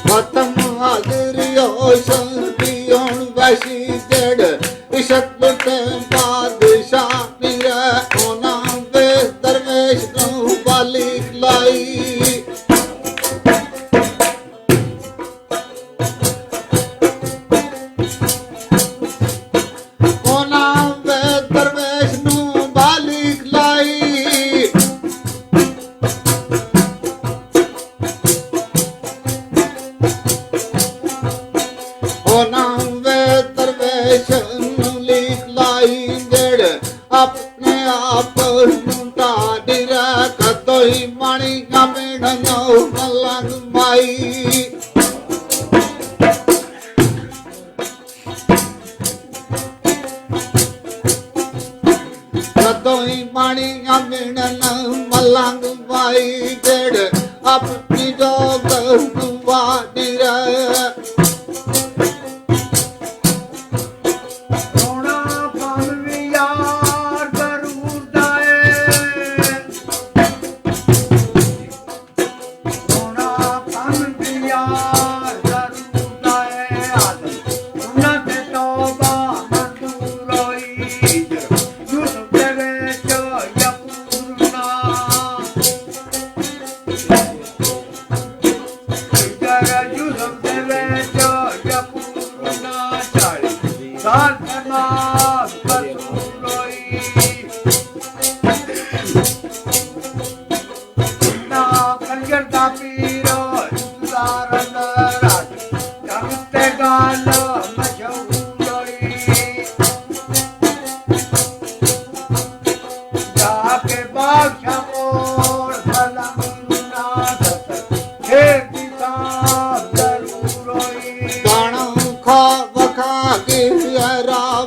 ਖਤਮ ਹਾਜ਼ਰੀ ਹੋ ਸੰਤੀ ਹੁਣ ਵੈਸੀ ਜੜ ਦਹਿਸ਼ਤ ਲੁੱਟੇ ਬਾਦਸ਼ਾਹ ਨੀਰ ਉਹਨਾਂ ਵੇ ਦਰਵੇਸ਼ ਨੂੰ ਬਾਲੀ ਲਾਈ ਉਹਨਾਂ ਵੇ ਦਰਵੇਸ਼ ਨੂੰ ਬਾਲੀ ਲਾਈ ਉਹਨਾਂ ਵੇ ਦਰਵੇਸ਼ ਨੂੰ ਲਿਖ ਲਾਈ ਜਿਹੜੇ ਆਪਣੇ ਆਪ ਨੂੰ ਢਾਡੀ ਰੱਖ ਤੋਈ ਮਾਣੀ ਗਾਮਣ ਨੂੰ ਮਲੰਗ ਮਾਈ ਤੋਈ ਮਾਣੀ ਗਾਮਣ ਨੂੰ ਮਲੰਗ ਮਾਈ ਜਿਹੜੇ ਆਪਣੀ ਜੋਗ ਨੂੰ ਵਾਡੀ ਰੱਖ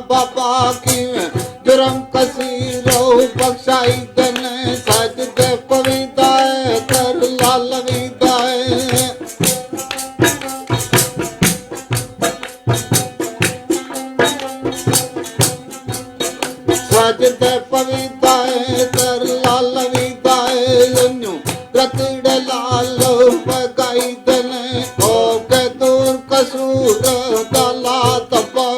बाबा की जुर्म कसीरो बख्शाई दने सजदे पविदाए कर लालविदाए सजदे पविदाए कर लालविदाए लन्यू रतड़े लालो बगाई दने ओ के दूर कसूर दला तपा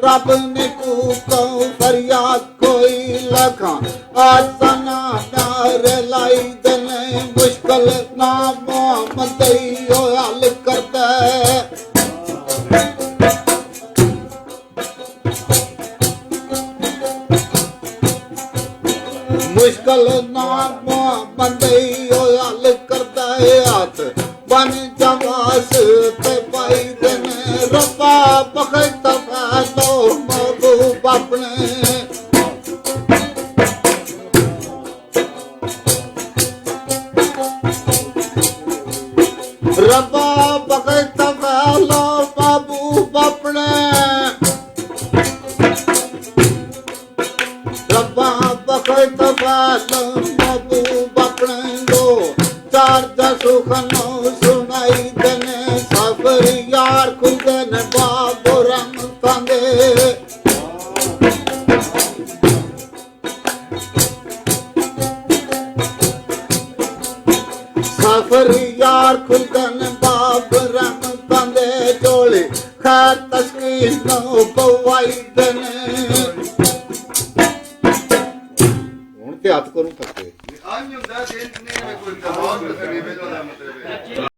रब ने को फरियाद कोई लखा आसना प्यार लाई दने मुश्किल ना मोहम्मद यो हल करता मुश्किल ना मोहम्मद यो हल करता है हाथ बन जवास ते पाई दने रब्बा बखत फैलो महबूब अपने रब्बा बखत फैलो महबूब अपने रब्बा बखत फैलो महबूब अपने दो चार सुखनो सुनाई दने सबर यार खुदन बाबो रंग कांदे सबर यार खुदन बाबो रंग कांदे डोले खैर तस्कीर नो पवाई दने हुण ते हथ करूं तक